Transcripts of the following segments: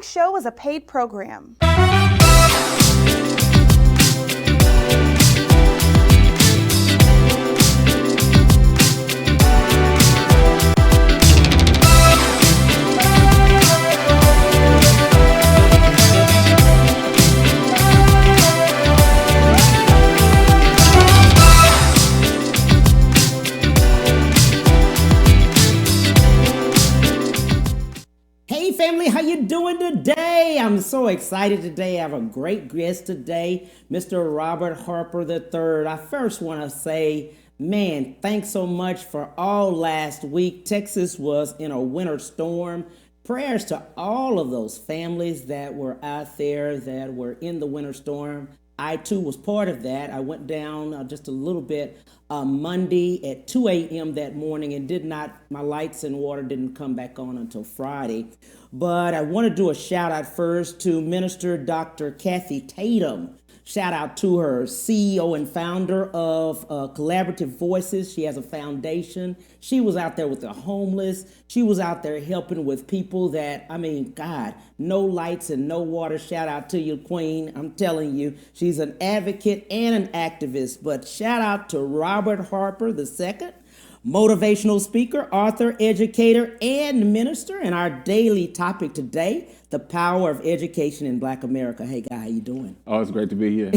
following show is a paid program. Family, how you doing today? I'm so excited today. I have a great guest today, Mr. Robert Harper III. I first want to say, man, thanks so much for all last week. Texas was in a winter storm. Prayers to all of those families that were out there that were in the winter storm. I too was part of that. I went down just a little bit Monday at 2 a.m. that morning and my lights and water didn't come back on until Friday. But I want to do a shout out first to Minister Dr. Kathy Tatum. Shout out to her, CEO and founder of Collaborative Voices. She has a foundation. She was out there with the homeless. She was out there helping with people that, God, no lights and no water. Shout out to you, Queen. I'm telling you, she's an advocate and an activist. But shout out to Robert Harper II, motivational speaker, author, educator, and minister. And our daily topic today, the power of education in Black America. Hey, guy, how you doing? Oh, it's great to be here.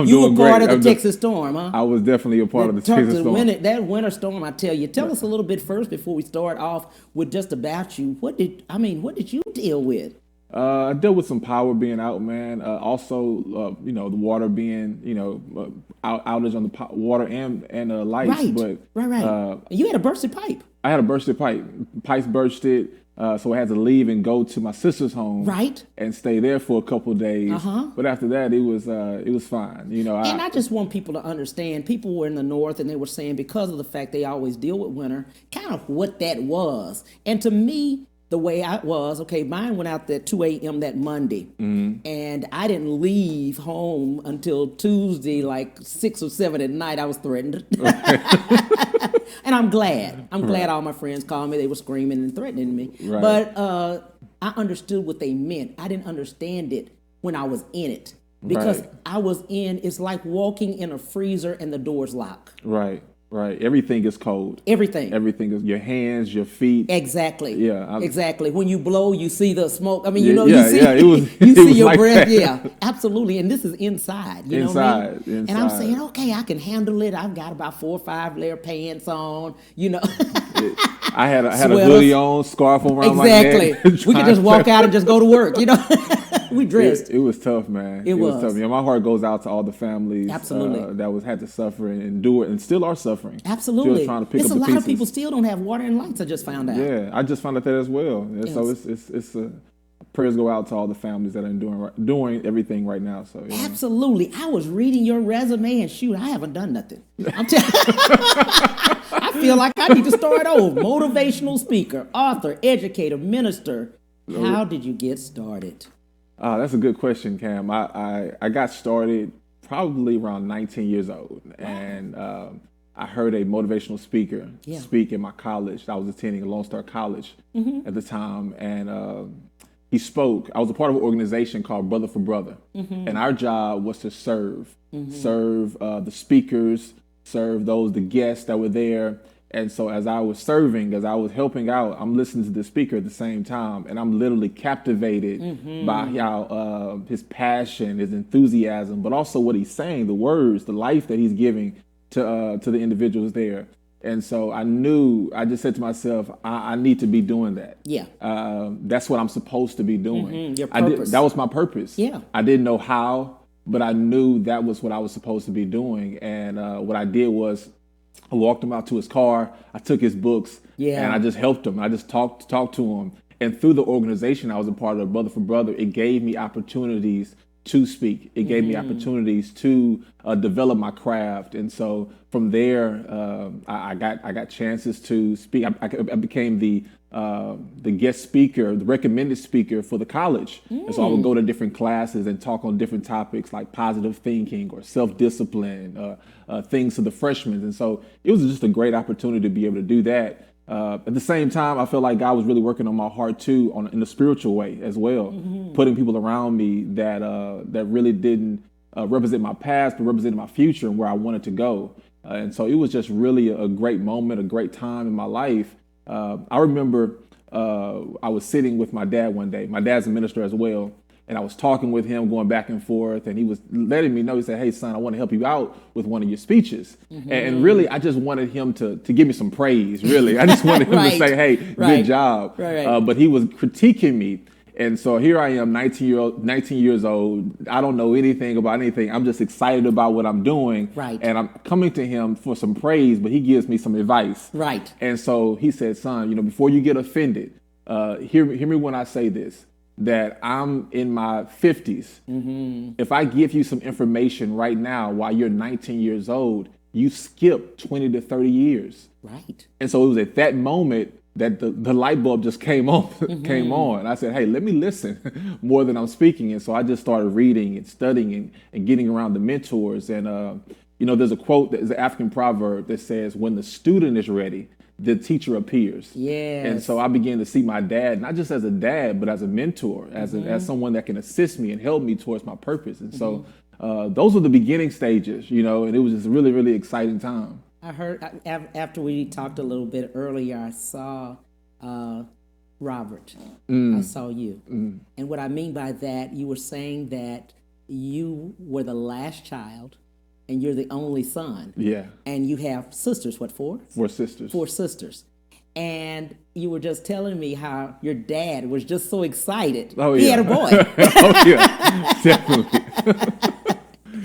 You were part of the Texas storm, huh? I was definitely a part of the Texas storm. That winter storm, I tell you. Tell us a little bit first before we start off with just about you. What did you deal with? I dealt with some power being out, man. Also, the water being, outage on the water and lights. Right. You had a bursted pipe. I had a bursted pipe. Pipes bursted. So I had to leave and go to my sister's home, right, and stay there for a couple of days. But after that, it was fine. And I just want people to understand. People were in the north, and they were saying because of the fact they always deal with winter, kind of what that was. And to me, the way I was, mine went out at 2 a.m. that Monday, and I didn't leave home until Tuesday, like 6 or 7 at night. I was threatened. And I'm glad. All my friends called me. They were screaming and threatening me. Right. But I understood what they meant. I didn't understand it when I was in it. Because I was it's like walking in a freezer and the doors lock. Right. Everything is cold. Everything is your hands, your feet. Exactly. Yeah. Exactly. When you blow, you see the smoke. You see your like breath. That. Yeah, absolutely. And this is inside. You know what I mean? Inside. And I'm saying, okay, I can handle it. I've got about 4 or 5 layer pants on. I had a hoodie on, scarf around my neck. Exactly. We could just walk out and just go to work. We dressed. It was tough, man. It was tough. My heart goes out to all the families that had to suffer and endure and still are suffering. Absolutely. Still trying to pick up the a lot pieces. of people still don't have water and lights. I just found out. Yeah, I just found out that as well. Yes. So it's prayers go out to all the families that are doing everything right now. So yeah. Absolutely. I was reading your resume and shoot, I haven't done nothing. I feel like I need to start over. Motivational speaker, author, educator, minister. How did you get started? That's a good question, Cam. I got started probably around 19 years old, and I heard a motivational speaker speak in my college. I was attending Lone Star College at the time, and he spoke. I was a part of an organization called Brother for Brother, and our job was to serve the speakers, serve the guests that were there. And so as I was serving, as I was helping out, I'm listening to the speaker at the same time, and I'm literally captivated by how his passion, his enthusiasm, but also what he's saying, the words, the life that he's giving to the individuals there. And so I just said to myself, I need to be doing that. Yeah. That's what I'm supposed to be doing. Your purpose. That was my purpose. Yeah. I didn't know how, but I knew that was what I was supposed to be doing. And what I did was, I walked him out to his car. I took his books, and I just helped him. I just talked to him. And through the organization I was a part of, Brother for Brother, it gave me opportunities to speak. It gave me opportunities to develop my craft. And so from there, I got chances to speak. I became the guest speaker, the recommended speaker for the college. And so I would go to different classes and talk on different topics like positive thinking or self-discipline, things to the freshmen. And so it was just a great opportunity to be able to do that. At the same time, I feel like God was really working on my heart too, in a spiritual way as well, putting people around me that really didn't represent my past, but represented my future and where I wanted to go. And so it was just really a great moment, a great time in my life. I remember I was sitting with my dad one day. My dad's a minister as well. And I was talking with him, going back and forth, and he was letting me know, he said, "Hey, son, I want to help you out with one of your speeches." And really, I just wanted him to give me some praise, really. I just wanted him to say, "Hey, good job." But he was critiquing me. And so here I am, 19 years old. I don't know anything about anything. I'm just excited about what I'm doing. And I'm coming to him for some praise, but he gives me some advice. And so he said, "Son, before you get offended, hear me when I say this, that I'm in my 50s. If I give you some information right now while you're 19 years old, you skip 20 to 30 years." And so it was at that moment that the light bulb just came on. Came on. I said, "Hey, let me listen more than I'm speaking." And so I just started reading and studying and getting around the mentors. And there's a quote, there's an African proverb that says, "When the student is ready, the teacher appears." And so I began to see my dad, not just as a dad, but as a mentor, as someone that can assist me and help me towards my purpose. And so those were the beginning stages, and it was just a really, really exciting time. I heard after we talked a little bit earlier, I saw Robert. I saw you. And what I mean by that, you were saying that you were the last child and you're the only son. And you have sisters, what, four? Four sisters. Four sisters. And you were just telling me how your dad was just so excited. He had a boy. Definitely.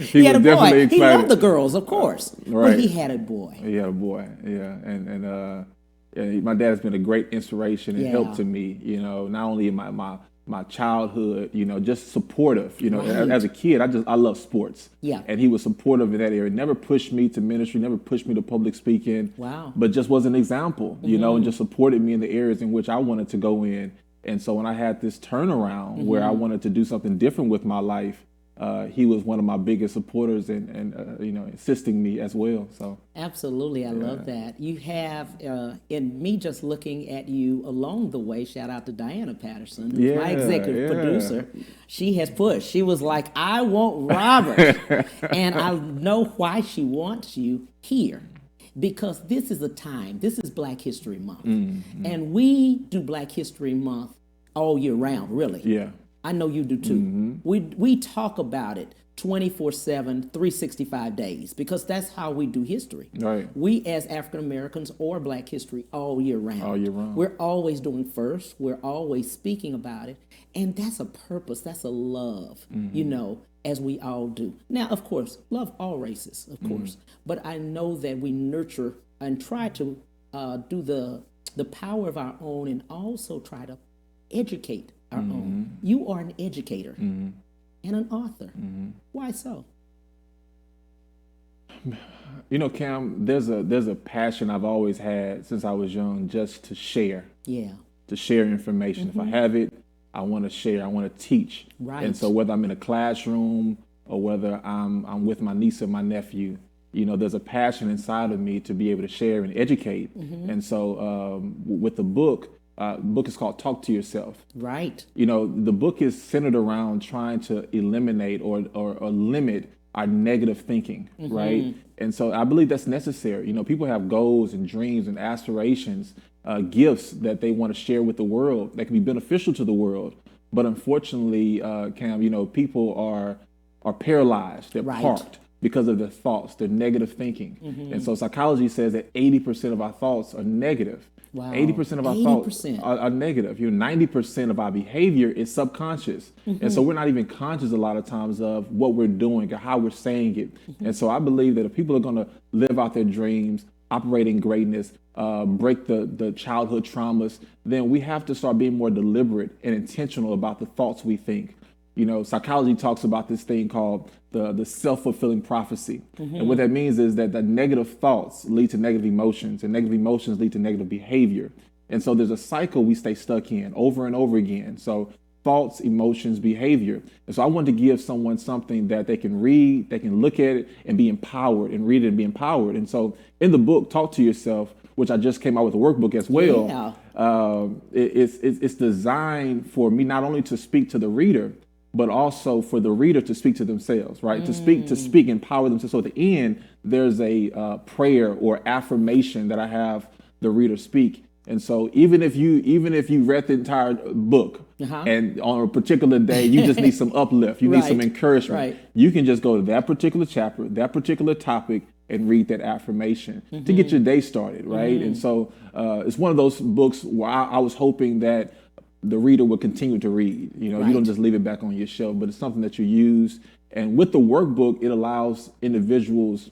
He had a boy. Excited. He loved the girls, of course. But he had a boy. He had a boy, And my dad has been a great inspiration and help to me, not only in my childhood, just supportive. As a kid, I love sports. And he was supportive in that area. Never pushed me to ministry, never pushed me to public speaking. But just was an example, and just supported me in the areas in which I wanted to go in. And so when I had this turnaround where I wanted to do something different with my life, he was one of my biggest supporters and assisting me as well. So absolutely, I love that. You have, in me just looking at you along the way, shout out to Diana Patterson, who's my executive producer. She has pushed. She was like, "I want Robert." And I know why she wants you here. Because this is a time, this is Black History Month. And we do Black History Month all year round, really. I know you do too. We talk about it 24/7, 365 days, because that's how we do history. We as African Americans or Black history all year round. We're always doing first. We're always speaking about it. And that's a purpose. That's a love, as we all do. Now, of course, love all races, of course. But I know that we nurture and try to do the power of our own and also try to educate our own. You are an educator and an author. Why so? Cam, there's a passion I've always had since I was young, just to share. To share information. If I have it, I want to share. I want to teach. And so whether I'm in a classroom or whether I'm with my niece or my nephew, there's a passion inside of me to be able to share and educate. And so with the book is called Talk to Yourself. The book is centered around trying to eliminate or limit our negative thinking, right? And so I believe that's necessary. People have goals and dreams and aspirations, gifts that they want to share with the world that can be beneficial to the world. But unfortunately, Cam, people are paralyzed. They're parked because of their thoughts, their negative thinking. And so psychology says that 80% of our thoughts are negative. 80% of our thoughts are negative. 90% of our behavior is subconscious. And so we're not even conscious a lot of times of what we're doing or how we're saying it. And so I believe that if people are going to live out their dreams, operate in greatness, break the childhood traumas, then we have to start being more deliberate and intentional about the thoughts we think. Psychology talks about this thing called the self-fulfilling prophecy. And what that means is that the negative thoughts lead to negative emotions, and negative emotions lead to negative behavior. And so there's a cycle we stay stuck in over and over again. So thoughts, emotions, behavior. And so I wanted to give someone something that they can read, they can look at it and be empowered, and read it and be empowered. And so in the book, Talk to Yourself, which I just came out with a workbook as well, it's designed for me not only to speak to the reader, but also for the reader to speak to themselves, right? To speak, empower themselves. So at the end, there's a prayer or affirmation that I have the reader speak. And so even if you read the entire book and on a particular day you just need some uplift, you need some encouragement, you can just go to that particular chapter, that particular topic, and read that affirmation to get your day started, right? And so it's one of those books where I was hoping that the reader would continue to read. You know, you don't just leave it back on your shelf, but it's something that you use. And with the workbook, it allows individuals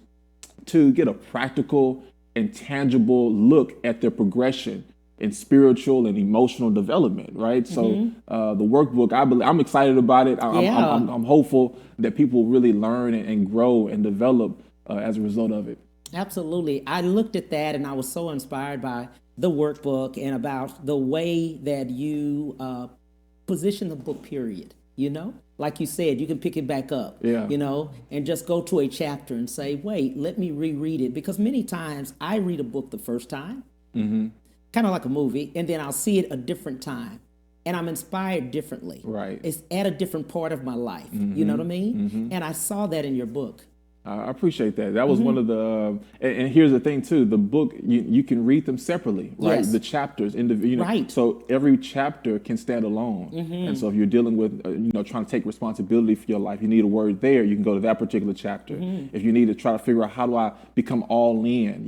to get a practical and tangible look at their progression in spiritual and emotional development, right? So the workbook, I'm excited about it. I'm hopeful that people really learn and grow and develop as a result of it. Absolutely. I looked at that and I was so inspired by the workbook and about the way that you position the book, period. You know, like you said, you can pick it back up, you know, and just go to a chapter and say, wait, let me reread it. Because many times I read a book the first time, kind of like a movie, and then I'll see it a different time. And I'm inspired differently. Right. It's at a different part of my life. You know what I mean? And I saw that in your book. I appreciate that. That was one of the, and here's the thing too, the book, you can read them separately, right? The chapters, so every chapter can stand alone. And so if you're dealing with, trying to take responsibility for your life, you need a word there, you can go to that particular chapter. If you need to try to figure out how do I become all in,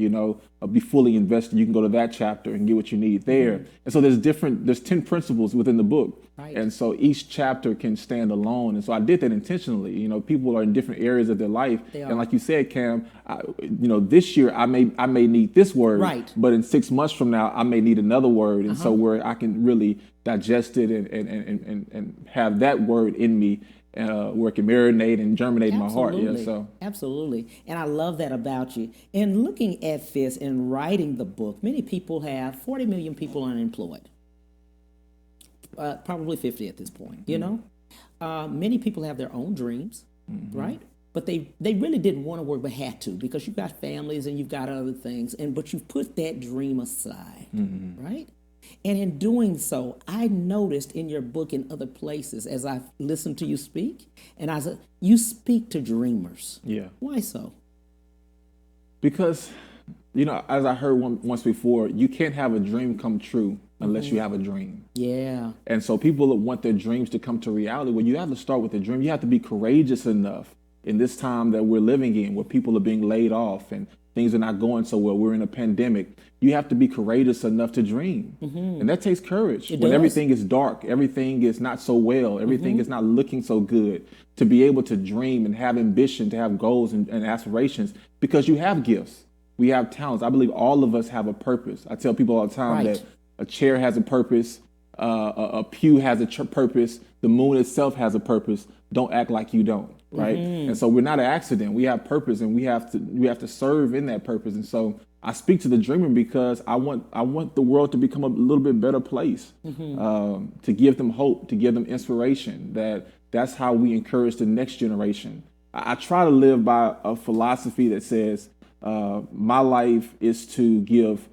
be fully invested, you can go to that chapter and get what you need there. And so there's 10 principles within the book. And so each chapter can stand alone. And so I did that intentionally. People are in different areas of their life. And like you said, Cam, this year I may need this word, but in 6 months from now, I may need another word. And so where I can really digest it and have that word in me, where it can marinate and germinate in my heart. Absolutely. And I love that about you. And looking at this and writing the book, many people have 40 million people unemployed. Probably 50 at this point, Many people have their own dreams, right? But they really didn't want to work, but had to, because you've got families and you've got other things, but you've put that dream aside, right? And in doing so, I noticed in your book and other places, as I listened to you speak, and I said, you speak to dreamers. Yeah. Why so? Because, as I heard once before, you can't have a dream come true unless you have a dream. Yeah. And so people that want their dreams to come to reality, well, you have to start with a dream. You have to be courageous enough in this time that we're living in, where people are being laid off and things are not going so well. We're in a pandemic. You have to be courageous enough to dream. And that takes courage. When everything is dark, everything is not so well, everything is not looking so good, to be able to dream and have ambition, to have goals and aspirations, because you have gifts. We have talents. I believe all of us have a purpose. I tell people all the time that a chair has a purpose, a pew has a purpose, the moon itself has a purpose. Don't act like you don't, right? And so we're not an accident. We have purpose, and we have to serve in that purpose. And so I speak to the dreamer because I want the world to become a little bit better place, to give them hope, to give them inspiration. That's how we encourage the next generation. I try to live by a philosophy that says my life is to give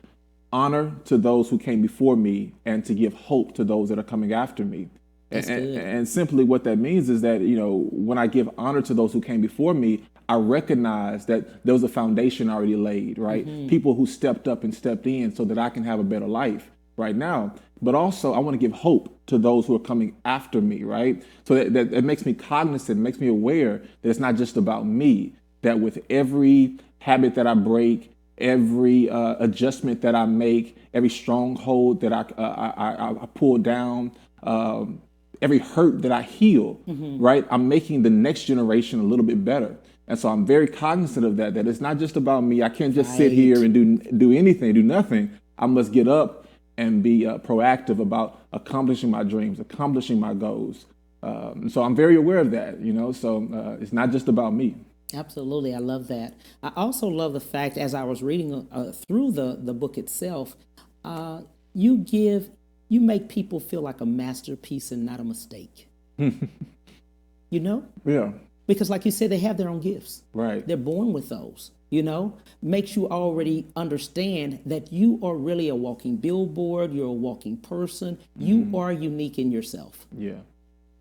honor to those who came before me and to give hope to those that are coming after me. And simply what that means is that, when I give honor to those who came before me, I recognize that there was a foundation already laid, right? People who stepped up and stepped in so that I can have a better life right now. But also I want to give hope to those who are coming after me, right? So that makes me cognizant, makes me aware that it's not just about me, that with every habit that I break, every adjustment that I make, every stronghold that I pull down, every hurt that I heal, right? I'm making the next generation a little bit better. And so I'm very cognizant of that it's not just about me. I can't just sit here and do anything, do nothing. I must get up and be proactive about accomplishing my dreams, accomplishing my goals. So I'm very aware of that, so it's not just about me. Absolutely. I love that. I also love the fact, as I was reading through the book itself, you give you make people feel like a masterpiece and not a mistake. You know? Yeah. Because like you said, they have their own gifts. Right. They're born with those, you know? Makes you already understand that you are really a walking billboard. You're a walking person. You are unique in yourself. Yeah.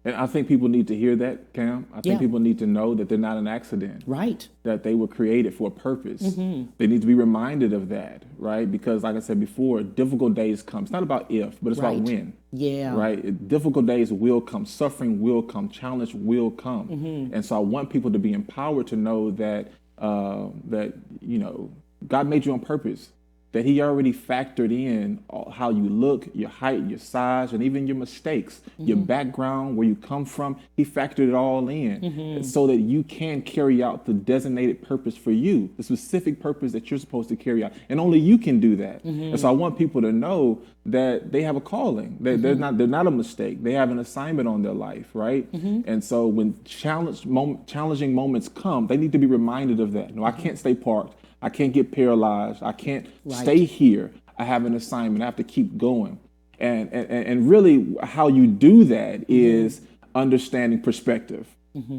And I think people need to hear that, Cam. I think people need to know that they're not an accident. Right. That they were created for a purpose. They need to be reminded of that, right? Because like I said before, difficult days come. It's not about if, but it's about when. Yeah. Right? Difficult days will come. Suffering will come. Challenge will come. And so I want people to be empowered to know that, you know, God made you on purpose. That he already factored in how you look, your height, your size, and even your mistakes, your background, where you come from. He factored it all in so that you can carry out the designated purpose for you, the specific purpose that you're supposed to carry out. And only you can do that. And so I want people to know that they have a calling. They're not a mistake. They have an assignment on their life, right? And so when challenging moments come, they need to be reminded of that. No, I can't stay parked. I can't get paralyzed. I can't stay here. I have an assignment. I have to keep going. And really how you do that is understanding perspective.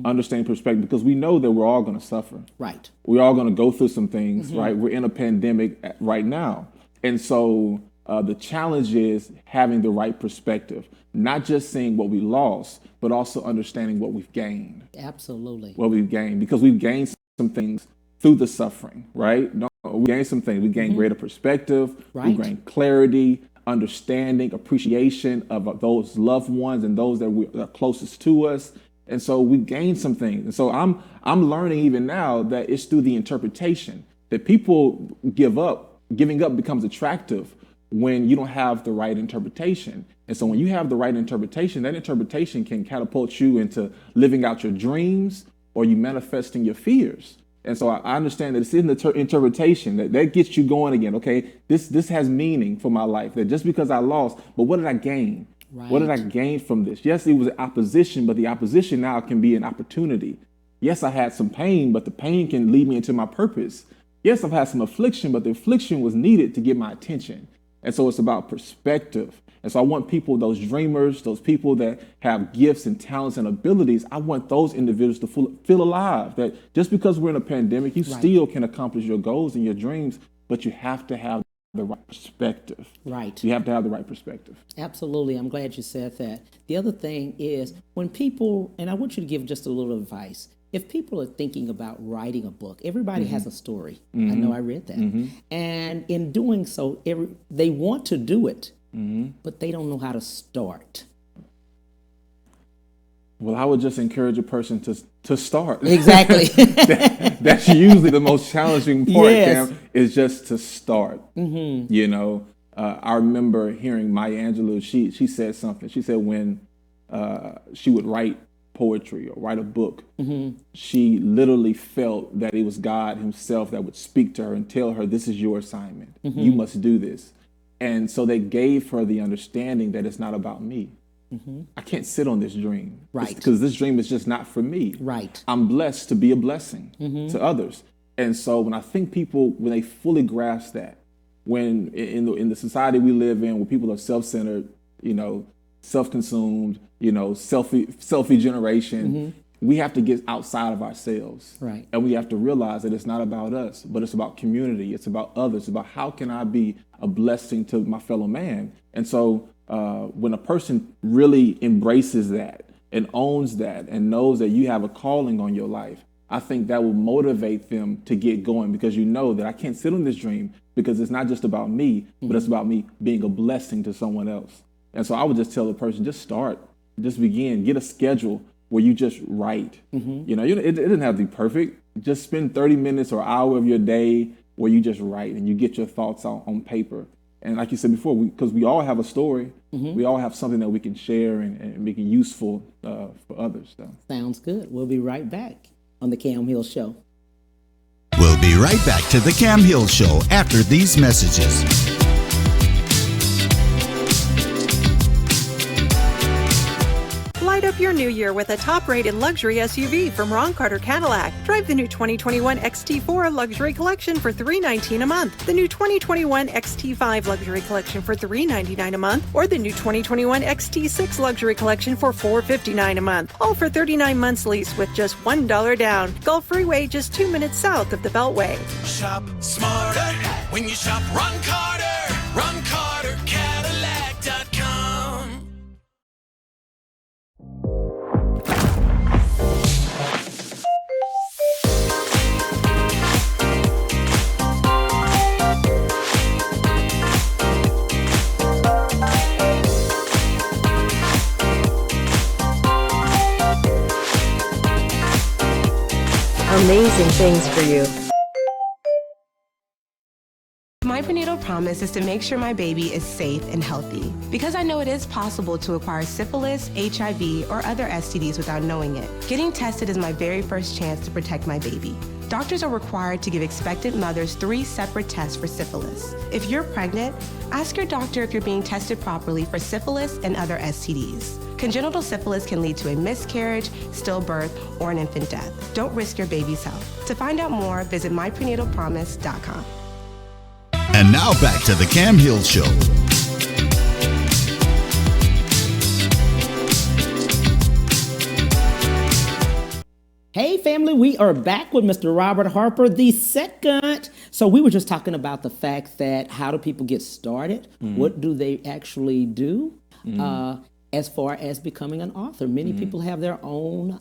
Understanding perspective, because we know that we're all going to suffer. Right. We're all going to go through some things, right? We're in a pandemic right now. And so the challenge is having the right perspective, not just seeing what we lost, but also understanding what we've gained. Absolutely. What we've gained, because we've gained some things through the suffering, right? No, we gained some things. We gained greater perspective. We gained clarity, understanding, appreciation of those loved ones and those that are closest to us. And so we gained some things. And so I'm learning even now that it's through the interpretation that people give up. Giving up becomes attractive when you don't have the right interpretation. And so when you have the right interpretation, that interpretation can catapult you into living out your dreams or you manifesting your fears. And so I understand that it's in the interpretation that gets you going again. Okay, this has meaning for my life. That just because I lost, but what did I gain? Right. What did I gain from this? Yes, it was opposition, but the opposition now can be an opportunity. Yes, I had some pain, but the pain can lead me into my purpose. Yes, I've had some affliction, but the affliction was needed to get my attention. And so it's about perspective. And so I want people, those dreamers, those people that have gifts and talents and abilities, I want those individuals to feel alive. That just because we're in a pandemic, you still can accomplish your goals and your dreams, but you have to have the right perspective. Right. You have to have the right perspective. Absolutely. I'm glad you said that. The other thing is when people, and I want you to give just a little advice. If people are thinking about writing a book, everybody has a story. I know I read that. And in doing so, they want to do it, but they don't know how to start. Well, I would just encourage a person to start. Exactly. That's usually the most challenging part, Yes. Cam, is just to start. You know, I remember hearing Maya Angelou, she said something. She said when she would write poetry or write a book, she literally felt that it was God himself that would speak to her and tell her, this is your assignment. You must do this. And so they gave her the understanding that it's not about me. I can't sit on this dream. Right. Because this dream is just not for me. Right. I'm blessed to be a blessing to others. And so when I think people, when they fully grasp that, when in the society we live in, where people are self-centered, you know, self-consumed, you know, selfie generation, we have to get outside of ourselves. Right. And we have to realize that it's not about us, but it's about community. It's about others. It's about how can I be a blessing to my fellow man. And so when a person really embraces that and owns that and knows that you have a calling on your life, I think that will motivate them to get going, because you know that I can't sit on this dream because it's not just about me, but it's about me being a blessing to someone else. And so I would just tell the person, just start, just begin, get a schedule where you just write. You know, it doesn't have to be perfect. Just spend 30 minutes or an hour of your day where you just write and you get your thoughts on paper. And like you said before, because we all have a story, we all have something that we can share and make it useful for others. So. Sounds good. We'll be right back on the Cam Hill Show. We'll be right back to the Cam Hill Show after these messages. Light up up your new year with a top-rated luxury SUV from Ron Carter Cadillac. Drive the new 2021 XT4 Luxury Collection for $319 a month, the new 2021 XT5 Luxury Collection for $399 a month, or the new 2021 XT6 Luxury Collection for $459 a month. All for 39 months lease with just $1 down. Gulf Freeway, just 2 minutes south of the Beltway. Shop smarter when you shop Ron Carter. RonCarterCadillac.com. Amazing things for you. My prenatal promise is to make sure my baby is safe and healthy, because I know it is possible to acquire syphilis, HIV, or other STDs without knowing it. Getting tested is my very first chance to protect my baby. Doctors are required to give expectant mothers 3 separate tests for syphilis. If you're pregnant, ask your doctor if you're being tested properly for syphilis and other STDs. Congenital syphilis can lead to a miscarriage, stillbirth, or an infant death. Don't risk your baby's health. To find out more, visit myprenatalpromise.com. And now back to the Cam Hill Show. Hey family, we are back with Mr. Robert Harper the second. So we were just talking about the fact that how do people get started? What do they actually do as far as becoming an author? Many people have their own,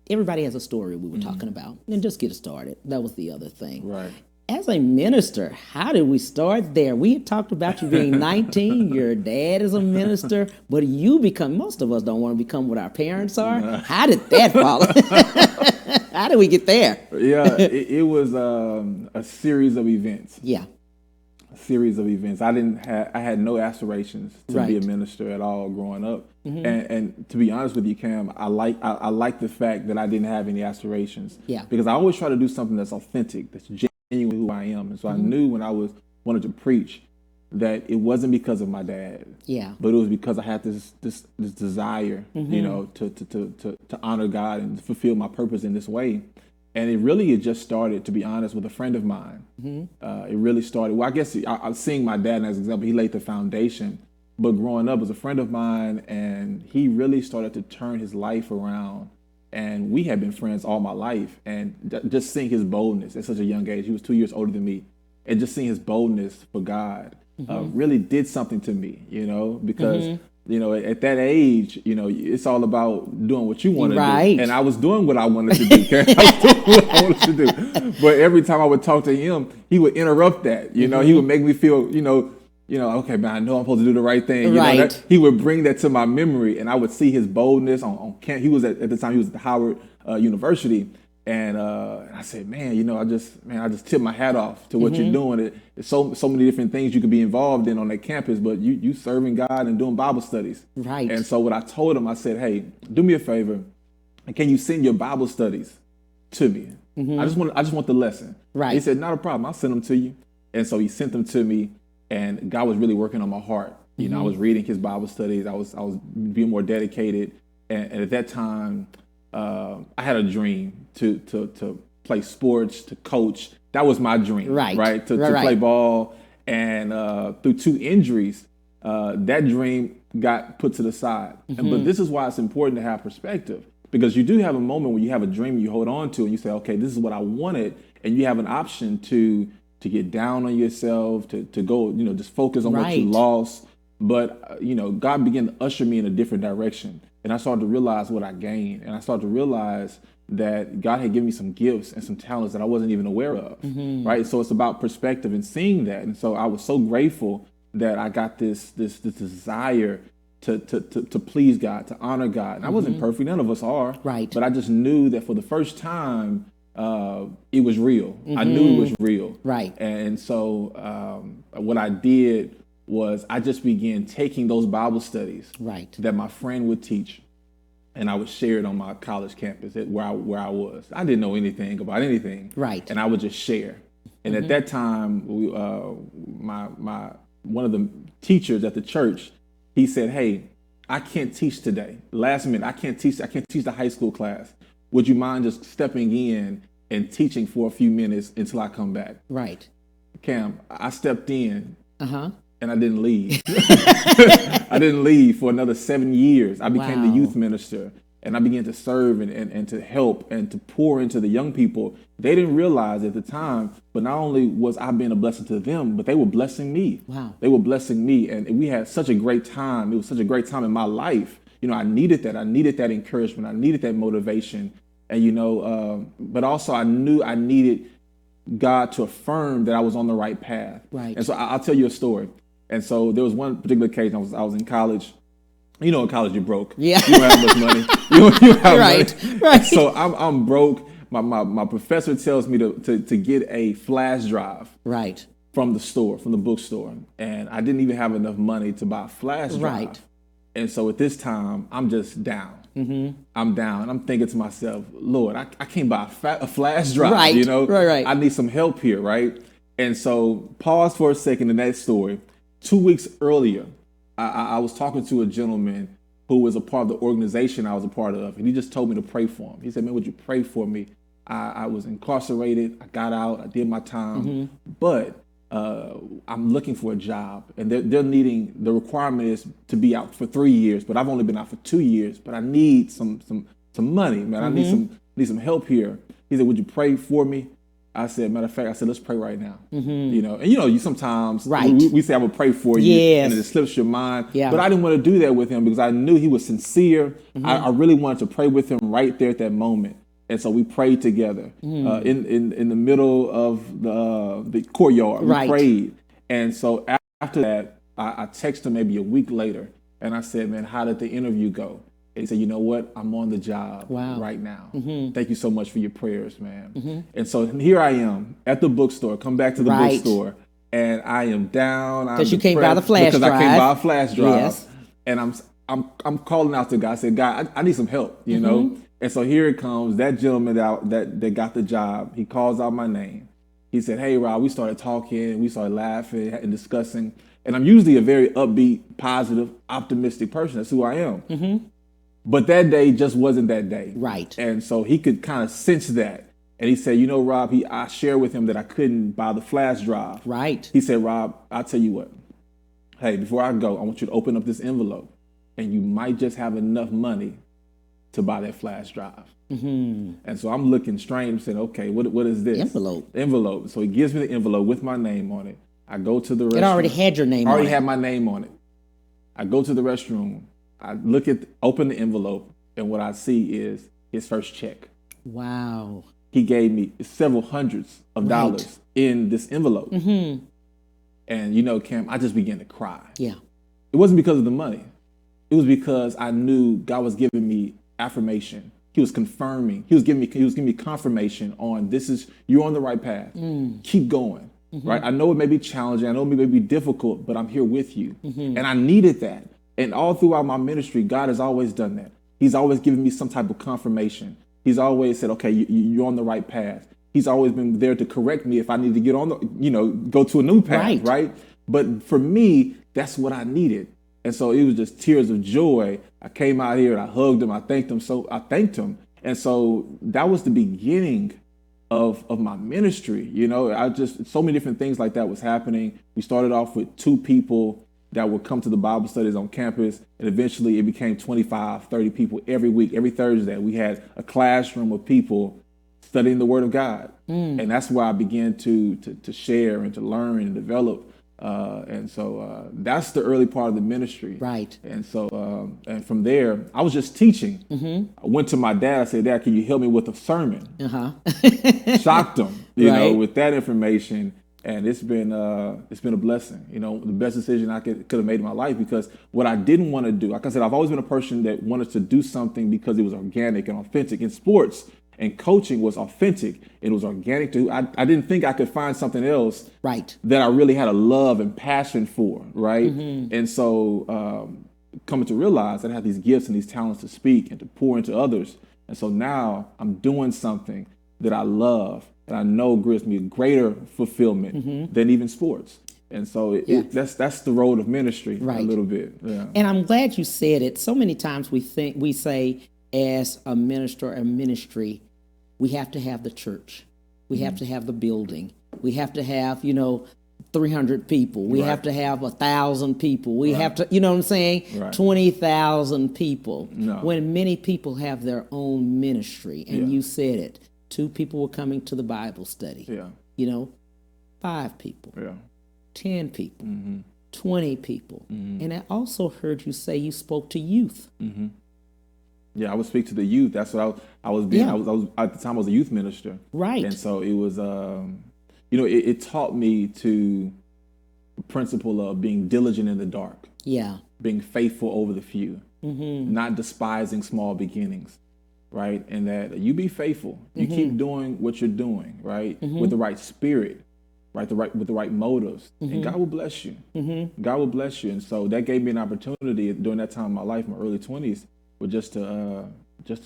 everybody has a story we were talking about. And just get started. That was the other thing. Right. As a minister, how did we start there? We had talked about you being 19, your dad is a minister, but you become, most of us don't want to become what our parents are. No. How did that follow? How did we get there? Yeah, it was a series of events. Yeah. A series of events. I had no aspirations to be a minister at all growing up. And to be honest with you, Cam, I like the fact that I didn't have any aspirations. Yeah. Because I always try to do something that's authentic, that's genuine who I am. And so I knew when I wanted to preach that it wasn't because of my dad. Yeah. But it was because I had this desire, you know, to honor God and fulfill my purpose in this way. And it just started, to be honest, with a friend of mine. It really started. Well, I guess I'm seeing my dad as an example. He laid the foundation. But growing up, as a friend of mine, and he really started to turn his life around. And we had been friends all my life. And just seeing his boldness at such a young age, he was 2 years older than me, and just seeing his boldness for God really did something to me, you know, because, you know, at that age, you know, it's all about doing what you want to do. And I was doing what I wanted to do. I was doing what I wanted to do. But every time I would talk to him, he would interrupt that. You know, he would make me feel, you know, okay, man, I know I'm supposed to do the right thing. You know, he would bring that to my memory, and I would see his boldness on camp. He was at the time, he was at Howard University. And I said, man, you know, I just tip my hat off to what you're doing. There's so many different things you could be involved in on that campus, but you serving God and doing Bible studies. Right. And so what I told him, I said, hey, do me a favor, and can you send your Bible studies to me? I just want the lesson. Right. He said, not a problem. I'll send them to you. And so he sent them to me, and God was really working on my heart. You know, I was reading his Bible studies. I was being more dedicated. And at that time, I had a dream to play sports, to coach. That was my dream, right? To play ball. And through 2 injuries, that dream got put to the side. But this is why it's important to have perspective, because you do have a moment when you have a dream you hold on to and you say, okay, this is what I wanted. And you have an option to get down on yourself, to go, you know, just focus on what you lost. But, you know, God began to usher me in a different direction. And I started to realize what I gained. And I started to realize that God had given me some gifts and some talents that I wasn't even aware of, right? So it's about perspective and seeing that. And so I was so grateful that I got this desire to please God, to honor God. And I wasn't perfect. None of us are. Right. But I just knew that for the first time, it was real. I knew it was real. Right. And so what I did was I just began taking those Bible studies that my friend would teach, and I would share it on my college campus where I was. I didn't know anything about anything. Right. And I would just share. And at that time, my one of the teachers at the church, he said, hey, I can't teach today. Last minute, I can't teach the high school class. Would you mind just stepping in and teaching for a few minutes until I come back? Right. Cam, I stepped in Uh-huh. and I didn't leave. I didn't leave for another 7 years. I became the Wow. youth minister, and I began to serve and to help and to pour into the young people. They didn't realize at the time, but not only was I being a blessing to them, but they were blessing me. Wow. They were blessing me, and we had such a great time. It was such a great time in my life. You know, I needed that. I needed that encouragement. I needed that motivation. And, you know, but also I knew I needed God to affirm that I was on the right path. Right. And so I'll tell you a story. And so there was one particular occasion I was in college. You know, in college you're broke. Yeah. You don't have much money. You don't have Right. money. Right. So I'm broke. My professor tells me to get a flash drive Right. from the bookstore. And I didn't even have enough money to buy a flash drive. Right. And so at this time, I'm just down. Mm-hmm. I'm down. And I'm thinking to myself, Lord, I can't buy a flash drive. Right. You know, Right. I need some help here, right? And so pause for a second in that story. 2 weeks earlier, I was talking to a gentleman who was a part of the organization I was a part of, and he just told me to pray for him. He said, man, would you pray for me? I was incarcerated. I got out. I did my time. But I'm looking for a job, and they're needing, the requirement is to be out for 3 years, but I've only been out for 2 years, but I need some money, man. I need some help here. He said, would you pray for me? I said, matter of fact, I said, let's pray right now. You know, and you sometimes Right. we say I will pray for you, Yes. and it slips your mind. Yeah. But I didn't want to do that with him because I knew he was sincere. I really wanted to pray with him right there at that moment. And so we prayed together in the middle of the courtyard. Right. We prayed. And so after that, I texted him maybe a week later, and I said, man, how did the interview go? And he said, you know what? I'm on the job right now. Thank you so much for your prayers, man. And so here I am at the bookstore, come back to the Right. bookstore, and I am down. Because you can't buy the flash because drive. I can't buy a flash drive. Yes. And I'm calling out to God. I said, God, I need some help, you know? And so here it comes, that gentleman that got the job. He calls out my name. He said, hey, Rob, we started talking, we started laughing and discussing. And I'm usually a very upbeat, positive, optimistic person. That's who I am. But that day just wasn't that day. Right. And so he could kind of sense that. And he said, you know, Rob, I shared with him that I couldn't buy the flash drive. Right. He said, Rob, I'll tell you what. Hey, before I go, I want you to open up this envelope, and you might just have enough money to buy that flash drive. And so I'm looking strange, saying, okay, what is this? Envelope. So he gives me the envelope with my name on it. I go to the restroom. It already had your name on it. Already had my name on it. I go to the restroom. I open the envelope, and what I see is his first check. Wow. He gave me several hundreds of dollars in this envelope. And you know, Cam, I just began to cry. Yeah. It wasn't because of the money. It was because I knew God was giving me affirmation. He was confirming. He was giving me confirmation on you're on the right path. Keep going. Right? I know it may be challenging. I know it may be difficult, but I'm here with you. And I needed that. And all throughout my ministry, God has always done that. He's always given me some type of confirmation. He's always said, okay, you're on the right path. He's always been there to correct me if I need to get on go to a new path, right? But for me, that's what I needed. And so it was just tears of joy. I came out here and I hugged him. I thanked him. And so that was the beginning of my ministry. You know, so many different things like that was happening. We started off with 2 people that would come to the Bible studies on campus. And eventually it became 25, 30 people every week, every Thursday. We had a classroom of people studying the Word of God. And that's where I began to share and to learn and develop. And so that's the early part of the ministry. Right. And so, and from there, I was just teaching. I went to my dad. I said, Dad, can you help me with a sermon? Shocked him, you know, with that information. And it's been a blessing. You know, the best decision I could have made in my life, because what I didn't want to do, like I said, I've always been a person that wanted to do something because it was organic and authentic. In sports and coaching was authentic. It was organic too. I didn't think I could find something else that I really had a love and passion for, right? And so coming to realize that I have these gifts and these talents to speak and to pour into others. And so now I'm doing something that I love and I know gives me greater fulfillment than even sports. And so that's the road of ministry a little bit. Yeah. And I'm glad you said it. So many times we say as a minister or ministry, we have to have the church. We have to have the building. We have to have, 300 people. We have to have 1,000 people. We have to, you know what I'm saying? Right. 20,000 people. No. When many people have their own ministry. And you said it. 2 people were coming to the Bible study. Yeah. 5 people. Yeah. 10 people. 20 people. And I also heard you say you spoke to youth. Yeah, I would speak to the youth. That's what I was being. I was at the time I was a youth minister. Right. And so it was it taught me to the principle of being diligent in the dark. Yeah. Being faithful over the few. Not despising small beginnings. Right? And that you be faithful. You keep doing what you're doing, right? With the right spirit. Right, with the right motives, and God will bless you. God will bless you, and so that gave me an opportunity during that time in my life, my early 20s, was just to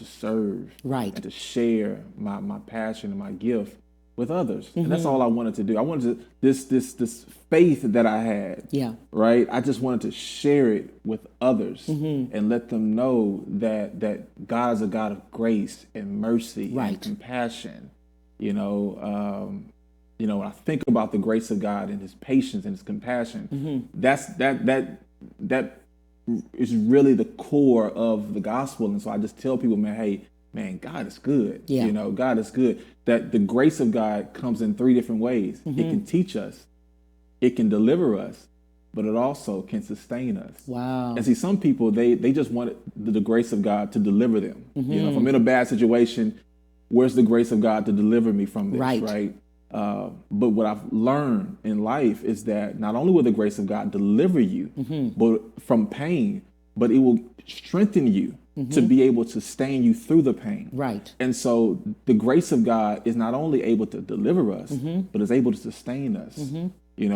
serve, and to share my passion and my gift with others, and that's all I wanted to do. I wanted this faith that I had, right. I just wanted to share it with others and let them know that God is a God of grace and mercy and compassion. When I think about the grace of God and His patience and His compassion, that is really the core of the gospel. And so I just tell people, man, God is good. God is good. That the grace of God comes in 3 different ways. It can teach us, it can deliver us, but it also can sustain us. Wow. And see, some people, they just want the grace of God to deliver them. If I'm in a bad situation, where's the grace of God to deliver me from this, right? But what I've learned in life is that not only will the grace of God deliver you but from pain, but it will strengthen you to be able to sustain you through the pain. Right. And so the grace of God is not only able to deliver us, but is able to sustain us. You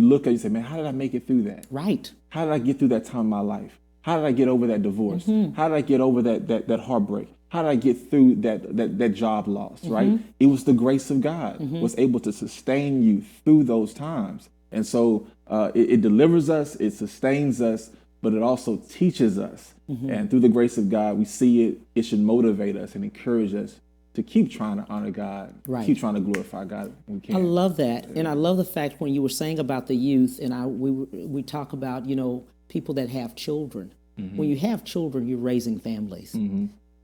look at it and say, man, how did I make it through that? Right. How did I get through that time in my life? How did I get over that divorce? How did I get over that heartbreak? How did I get through that job loss, right? It was the grace of God was able to sustain you through those times. And so it delivers us, it sustains us, but it also teaches us. And through the grace of God, we see it should motivate us and encourage us to keep trying to honor God, keep trying to glorify God when we can. I love that. And I love the fact when you were saying about the youth, and we talk about, people that have children. When you have children, you're raising families.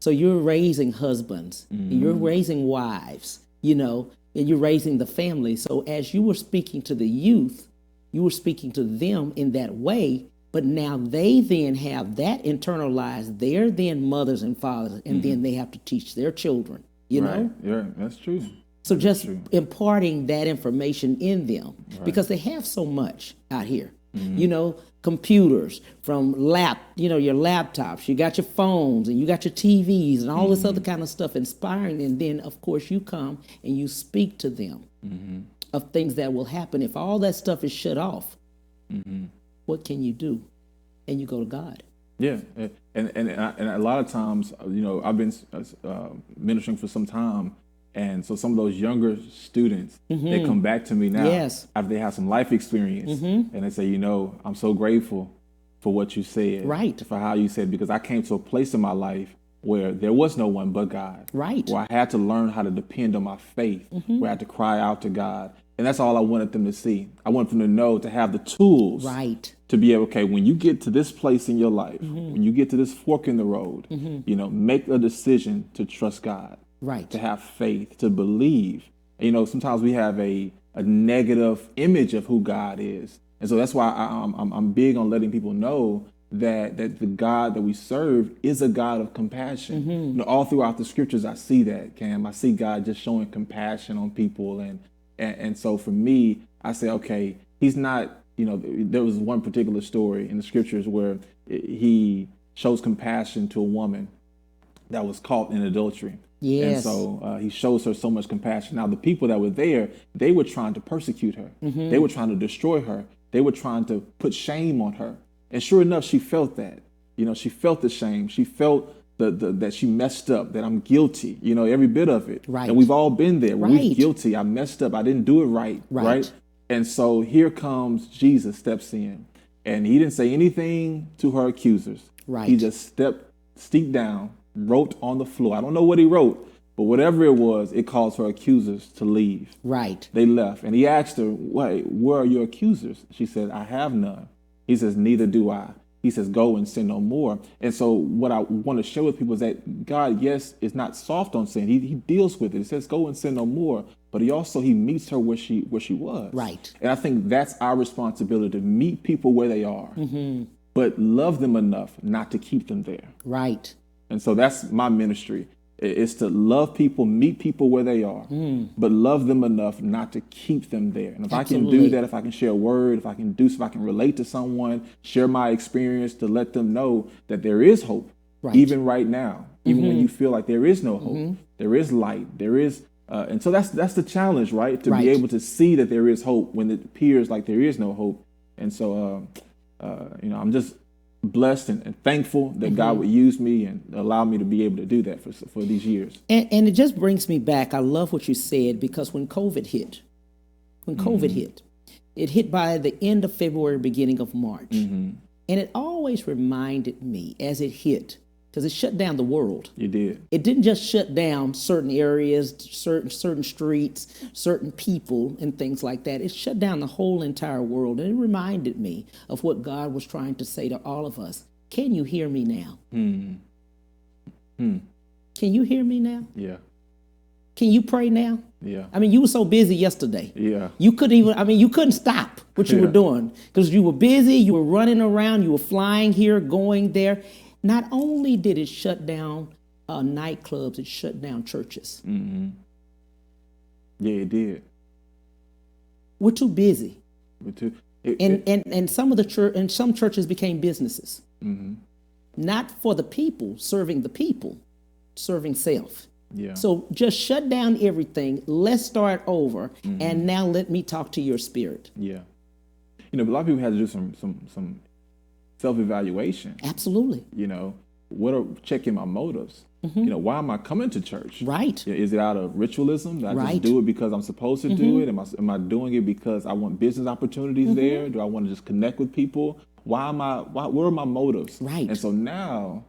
So you're raising husbands, and you're raising wives, and you're raising the family. So as you were speaking to the youth, you were speaking to them in that way, but now they then have that internalized. They're then mothers and fathers, and then they have to teach their children, know? Yeah, that's true. So just imparting that information in them, because they have so much out here, computers from your laptops, you got your phones and you got your TVs and all this other kind of stuff inspiring. And then of course you come and you speak to them of things that will happen. If all that stuff is shut off, what can you do? And you go to God. Yeah. And a lot of times, I've been ministering for some time. And so some of those younger students, they come back to me now after they have some life experience. And they say, I'm so grateful for what you said. Right. For how you said, because I came to a place in my life where there was no one but God. Right. Where I had to learn how to depend on my faith. Where I had to cry out to God. And that's all I wanted them to see. I wanted them to know, to have the tools. Right. To be able, when you get to this place in your life, when you get to this fork in the road, make a decision to trust God. Right. To have faith, to believe. Sometimes we have a negative image of who God is. And so that's why I'm big on letting people know that the God that we serve is a God of compassion. All throughout the scriptures, I see that, Cam. I see God just showing compassion on people. And so for me, I say, okay, he's not, there was one particular story in the scriptures where he shows compassion to a woman that was caught in adultery. Yes. And so he shows her so much compassion. Now, the people that were there, they were trying to persecute her. They were trying to destroy her. They were trying to put shame on her. And sure enough, she felt that. She felt the shame. She felt that she messed up, that I'm guilty, every bit of it. Right. And we've all been there. Right. We're guilty. I messed up. I didn't do it right. Right. And so here comes Jesus, steps in, and he didn't say anything to her accusers. Right. He just stepped down, wrote on the floor. I don't know what he wrote, but whatever it was, it caused her accusers to leave. Right. They left. And he asked her, wait, where are your accusers? She said, I have none. He says, neither do I. He says, go and sin no more. And so what I want to share with people is that God, yes, is not soft on sin. He deals with it. He says, go and sin no more. But he meets her where she was. Right. And I think that's our responsibility, to meet people where they are, but love them enough not to keep them there. Right. And so that's my ministry. It's to love people, meet people where they are, but love them enough not to keep them there. And if Absolutely. I can do that, if I can share a word, if I can relate to someone, share my experience to let them know that there is hope, even right now, even when you feel like there is no hope, there is light, there is, and so that's the challenge, right? To be able to see that there is hope when it appears like there is no hope. And so, I'm just blessed and thankful that God would use me and allow me to be able to do that for these years. And it just brings me back. I love what you said, because when COVID hit, it hit by the end of February, beginning of March. And it always reminded me as it hit, because it shut down the world. You did. It didn't just shut down certain areas, certain streets, certain people and things like that. It shut down the whole entire world. And it reminded me of what God was trying to say to all of us. Can you hear me now? Can you hear me now? Yeah. Can you pray now? Yeah. I mean, you were so busy yesterday. Yeah. You couldn't stop what you were doing, because you were busy, you were running around, you were flying here, going there. Not only did it shut down nightclubs, it shut down churches. Yeah, it did. We're too busy. And some churches became businesses. Not for the people, serving serving self. Yeah. So just shut down everything. Let's start over. And now let me talk to your spirit. Yeah. A lot of people had to do some self-evaluation. Absolutely. Checking my motives. Why am I coming to church? Right. Is it out of ritualism? Do I just do it because I'm supposed to do it? Am I doing it because I want business opportunities there? Do I want to just connect with people? Where are my motives? Right. And so now,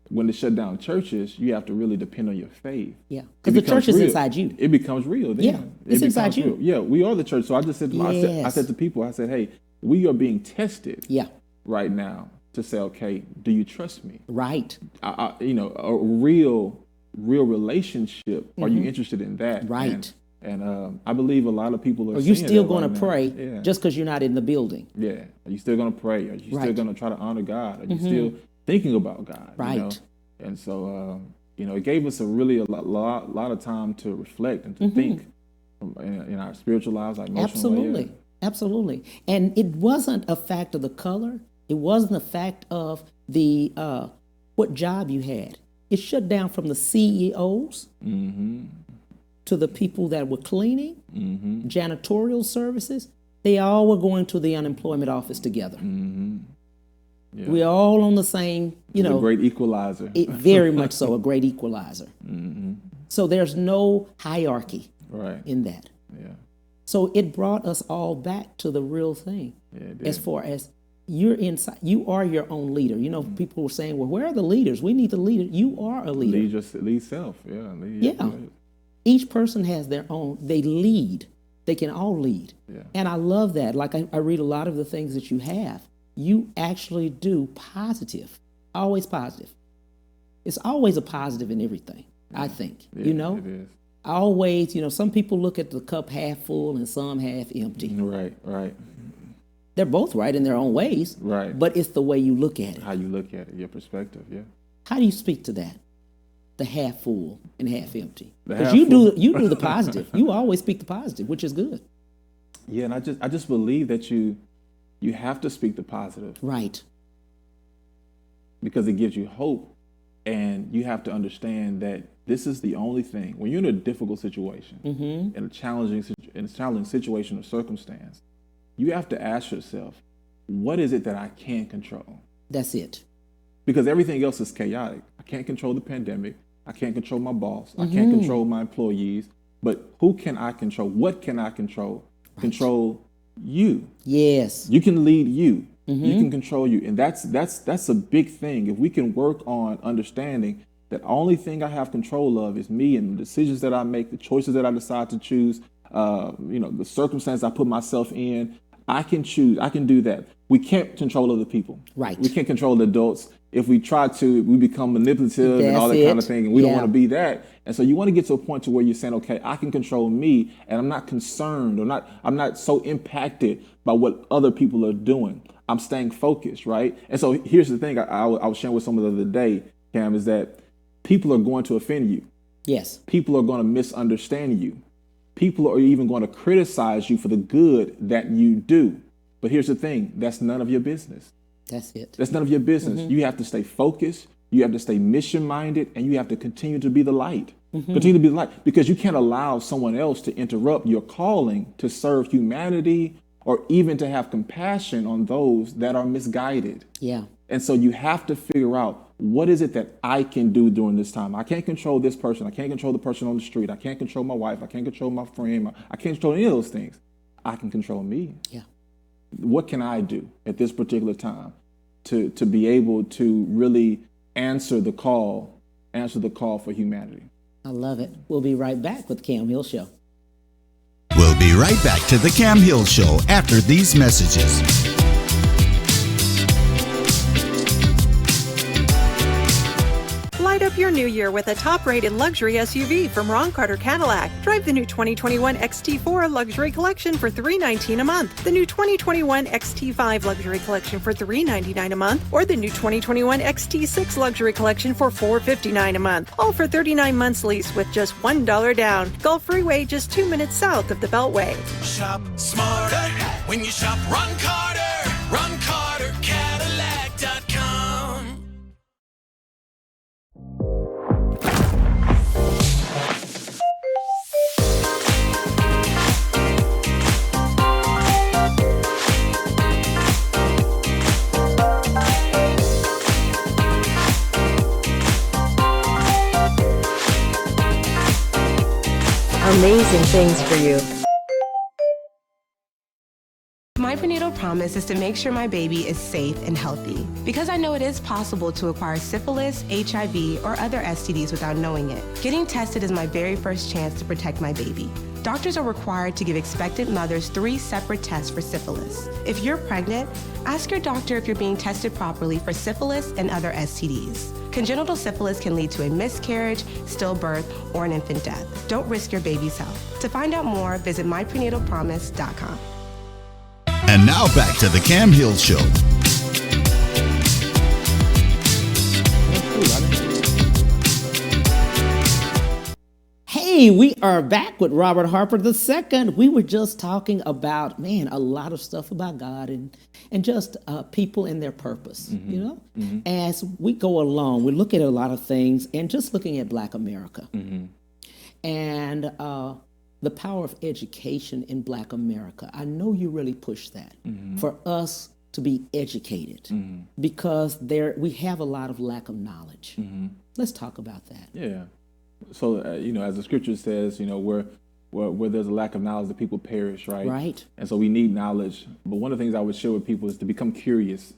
when they shut down churches, you have to really depend on your faith. Yeah. Because the church is inside you. It becomes real then. Yeah. It's inside you. Real. Yeah, we are the church. So I just said I said to people, I said, hey, we are being tested. Yeah. Right now, to say, okay, do you trust me? Right. A real relationship. Are you interested in that? Right. And I believe a lot of people are. Are you still going to pray just because you're not in the building? Yeah. Are you still going to pray? Are you still going to try to honor God? Are you still thinking about God? Right. And so, it gave us a lot of time to reflect and to think in our spiritual lives, our emotional life. Absolutely. And it wasn't a fact of the color. It wasn't a fact of the what job you had. It shut down from the CEOs to the people that were cleaning, janitorial services. They all were going to the unemployment office together. Yeah. We're all on the same, A great equalizer. Very much so, a great equalizer. So there's no hierarchy in that. Yeah. So it brought us all back to the real thing. Yeah, as far as you're inside, you are your own leader. People were saying, well, where are the leaders? We need the leader. You are a leader. Lead self. Yeah. Each person has their own, they lead. They can all lead. Yeah. And I love that. Like I read a lot of the things that you have. You actually do positive, always positive. It's always a positive in everything, I think, It is. Always, some people look at the cup half full and some half empty. Right. They're both right in their own ways. Right. But it's the way you look at it. How you look at it, your perspective, yeah. How do you speak to that? The half full and half empty. Because you do the positive. You always speak the positive, which is good. Yeah, and I just believe that you have to speak the positive. Right. Because it gives you hope, and you have to understand that this is the only thing. When you're in a difficult situation, in a challenging situation or circumstance, you have to ask yourself, what is it that I can control? That's it. Because everything else is chaotic. I can't control the pandemic. I can't control my boss. I can't control my employees. But who can I control? What can I control? control you. Yes. You can lead you. You can control you. And that's a big thing. If we can work on understanding that only thing I have control of is me and the decisions that I make, the choices that I decide to choose, the circumstance I put myself in, I can choose. I can do that. We can't control other people. Right. We can't control the adults. If we try to, we become manipulative and all that kind of thing, and we don't want to be that. And so you want to get to a point to where you're saying, okay, I can control me, and I'm not concerned, I'm not so impacted by what other people are doing. I'm staying focused, right? And so here's the thing I was sharing with someone the other day, Cam, is that people are going to offend you. Yes. People are going to misunderstand you. People are even going to criticize you for the good that you do. But here's the thing, that's none of your business. That's it. That's none of your business. You have to stay focused. You have to stay mission-minded, and you have to continue to be the light. Continue to be the light, because you can't allow someone else to interrupt your calling to serve humanity or even to have compassion on those that are misguided. Yeah. And so you have to figure out, what is it that I can do during this time? I can't control this person. I can't control the person on the street. I can't control my wife. I can't control my friend. I can't control any of those things. I can control me. Yeah. What can I do at this particular time to be able to really answer the call for humanity? I love it. We'll be right back with Cam Hill Show. We'll be right back to the Cam Hill Show after these messages. Light up your new year with a top-rated luxury SUV from Ron Carter Cadillac. Drive the new 2021 XT4 Luxury Collection for $319 a month, the new 2021 XT5 Luxury Collection for $399 a month, or the new 2021 XT6 Luxury Collection for $459 a month. All for 39 months lease with just $1 down. Gulf Freeway, just 2 minutes south of the Beltway. Shop smarter when you shop Ron Carter. RonCarterCadillac.com. Amazing things for you. My prenatal promise is to make sure my baby is safe and healthy, because I know it is possible to acquire syphilis, HIV, or other STDs without knowing it. Getting tested is my very first chance to protect my baby. Doctors are required to give expectant mothers 3 separate tests for syphilis. If you're pregnant, ask your doctor if you're being tested properly for syphilis and other STDs. Congenital syphilis can lead to a miscarriage, stillbirth, or an infant death. Don't risk your baby's health. To find out more, visit myprenatalpromise.com. And now back to the Cam Hill Show. Hey, we are back with Robert Harper II. We were just talking about, a lot of stuff about God and just people and their purpose, As we go along, we look at a lot of things, and just looking at Black America and the power of education in Black America. I know you really push that for us to be educated because we have a lot of lack of knowledge. Let's talk about that. Yeah. So, as the scripture says, where there's a lack of knowledge, the people perish, right? Right. And so we need knowledge. But one of the things I would share with people is to become curious,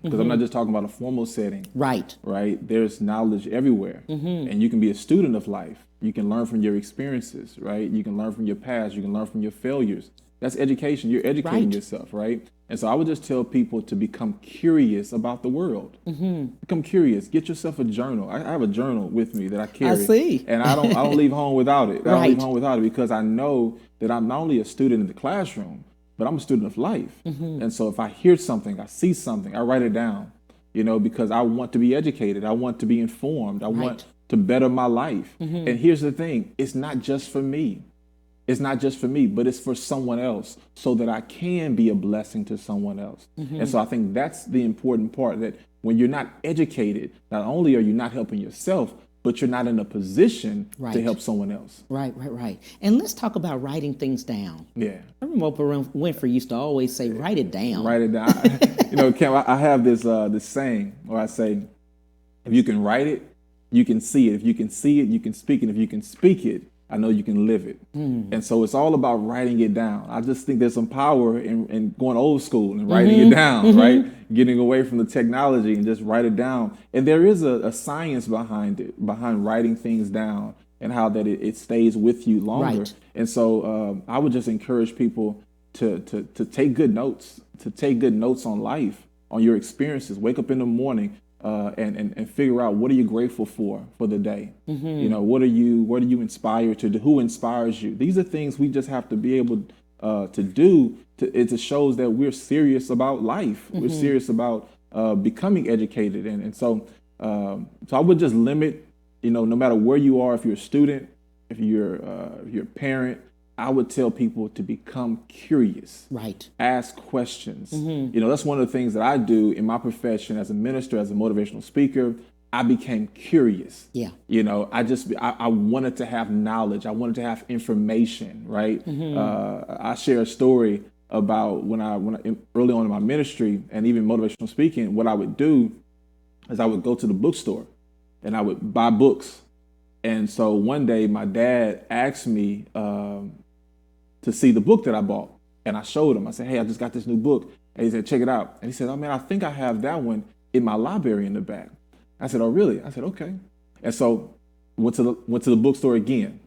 because I'm not just talking about a formal setting. Right. Right. There's knowledge everywhere. And you can be a student of life. You can learn from your experiences, right? You can learn from your past. You can learn from your failures. That's education. You're educating yourself, right? And so I would just tell people to become curious about the world. Become curious. Get yourself a journal. I have a journal with me that I carry. I see. And I don't leave home without it. I don't Right. leave home without it, because I know that I'm not only a student in the classroom, but I'm a student of life. And so if I hear something, I see something, I write it down, because I want to be educated. I want to be informed. I want to better my life. And here's the thing, it's not just for me. It's not just for me, but it's for someone else, so that I can be a blessing to someone else. And so I think that's the important part, that when you're not educated, not only are you not helping yourself, but you're not in a position to help someone else. Right. And let's talk about writing things down. Yeah. I remember Oprah Winfrey used to always say, write it down. Write it down. Cam, I have this saying where I say, if you can write it, you can see it. If you can see it, you can speak it. If you can speak it, I know you can live it. And so it's all about writing it down. I just think there's some power in going old school and writing it down, right? Getting away from the technology and just write it down. And there is a science behind it, behind writing things down and how that it stays with you longer. Right. And so I would just encourage people to take good notes, to take good notes on life, on your experiences. Wake up in the morning and figure out, what are you grateful for the day? You know, what are you inspired to do? Who inspires you? These are things we just have to be able to do. It shows that we're serious about life. We're serious about becoming educated. And so I would just limit, you know, no matter where you are, if you're a student, if you're a parent, I would tell people to become curious. Right. Ask Questions. You know, that's one of the things that I do in my profession as a minister, as a motivational speaker. I became curious. Yeah. You know, I wanted to have knowledge. I wanted to have information, right? I share a story about when I early on in my ministry and even motivational speaking, what I would do is I would go to the bookstore and I would buy books. And so one day my dad asked me to see the book that I bought. And I showed him. I said, hey, I just got this new book. And he said, check it out. And he said, oh, man, I think I have that one in my library in the back. I said, oh, really? I said, okay. And so went to the bookstore again,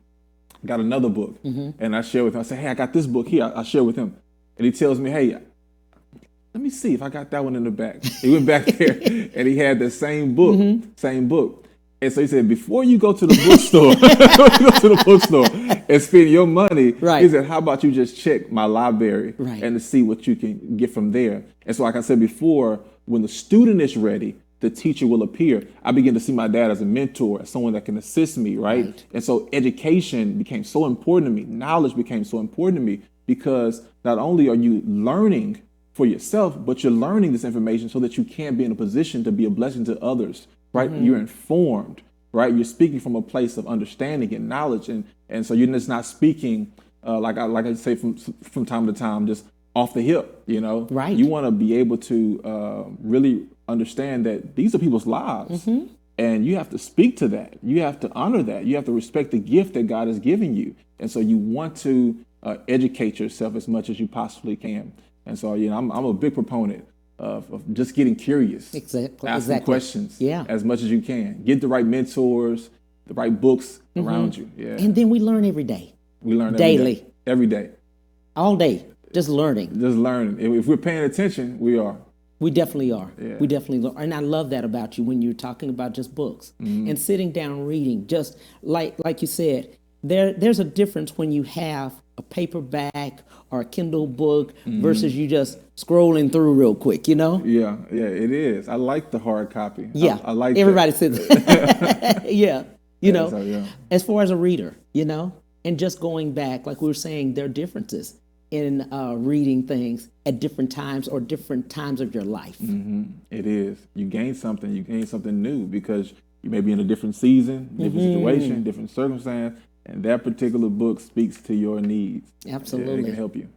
got another book. And I shared with him. I said, hey, I got this book here. I shared with him. And he tells me, hey, let me see if I got that one in the back. He went back there and he had the same book. And so he said, before you go to the bookstore, and spend your money, right. He said, how about you just check my library right. and to see what you can get from there. And so like I said before, when the student is ready, the teacher will appear. I began to see my dad as a mentor, as someone that can assist me, right? And so education became so important to me. Knowledge became so important to me because not only are you learning for yourself, but you're learning this information so that you can be in a position to be a blessing to others. Right? You're informed, right? You're speaking from a place of understanding and knowledge. And so you're just not speaking, like I say from time to time, just off the hip, you know? Right. You want to be able to really understand that these are people's lives. And you have to speak to that. You have to honor that. You have to respect the gift that God has given you. And so you want to educate yourself as much as you possibly can. And so, you know, I'm a big proponent of just getting curious, asking questions as much as you can. Get the right mentors, the right books around you. Yeah. And then we learn every day. We learn daily. Every day. All day. Just learning. Just learning. If we're paying attention, we are. We definitely are. Yeah. We definitely are. And I love that about you when you're talking about just books and sitting down reading. Just like you said, there's a difference when you have a paperback or a Kindle book versus you just scrolling through real quick, you know? Yeah, it is. I like the hard copy. Yeah. I like everybody that. says yeah. You know, so, as far as a reader, you know, and just going back, like we were saying, there are differences in reading things at different times or different times of your life. It is. You gain something new because you may be in a different season, different situation, different circumstance. And that particular book speaks to your needs. Absolutely. Yeah, it can help you.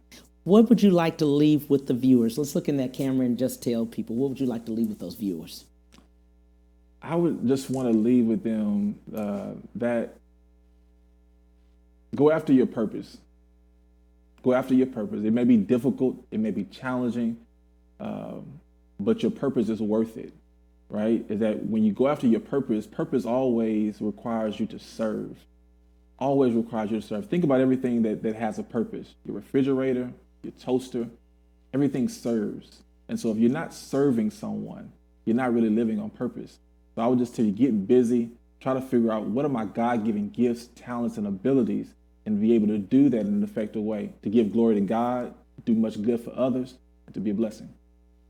What would you like to leave with the viewers? Let's look in that camera and just tell people, what would you like to leave with those viewers? I would just want to leave with them that go after your purpose. Go after your purpose. It may be difficult. It may be challenging, but your purpose is worth it, right? Is that when you go after your purpose always requires you to serve. Always requires you to serve. Think about everything that has a purpose. Your refrigerator, your toaster, everything serves. And so if you're not serving someone, you're not really living on purpose. So I would just tell you, get busy, try to figure out what are my God-given gifts, talents, and abilities, and be able to do that in an effective way, to give glory to God, do much good for others, and to be a blessing.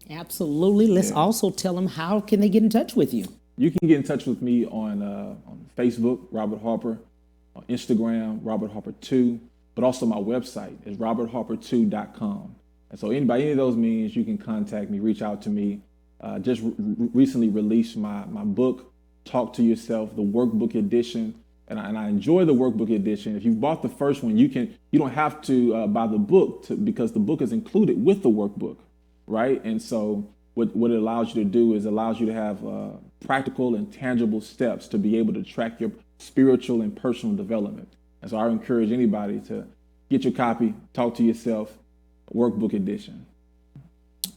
Absolutely. Let's also tell them, how can they get in touch with you? You can get in touch with me on Facebook, Robert Harper, on Instagram, Robert Harper 2, but also my website is robertharper2.com. And so by any of those means, you can contact me, reach out to me. Just recently released my book, Talk to Yourself, the workbook edition. And I enjoy the workbook edition. If you bought the first one, you don't have to buy the book because the book is included with the workbook, right? And so what it allows you to do is allows you to have practical and tangible steps to be able to track your spiritual and personal development. And so I encourage anybody to get your copy, Talk to Yourself, workbook edition.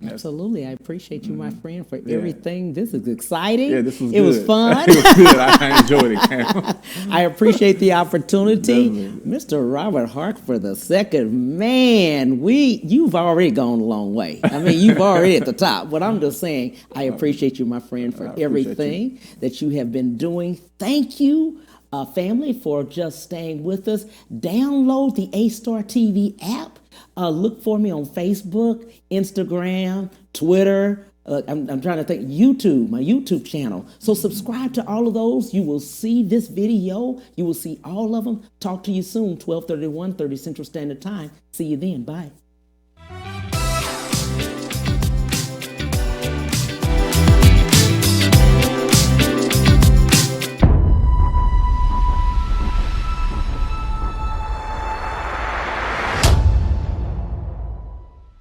Absolutely. I appreciate you, my friend, for everything. This is exciting. Yeah, this was It good. was fun. It was good. I enjoyed it, Cam. I appreciate the opportunity. Definitely. Mr. Robert Harper II, man, you've already gone a long way. I mean, you've already at the top. But I'm just saying, I appreciate you, my friend, for everything that you have been doing. Thank you, family, for just staying with us. Download the A-Star TV app. Look for me on Facebook, Instagram, Twitter. I'm trying to think, YouTube, my YouTube channel. So subscribe to all of those. You will see this video. You will see all of them. Talk to you soon, 12:30 to 1:30 Central Standard Time. See you then. Bye.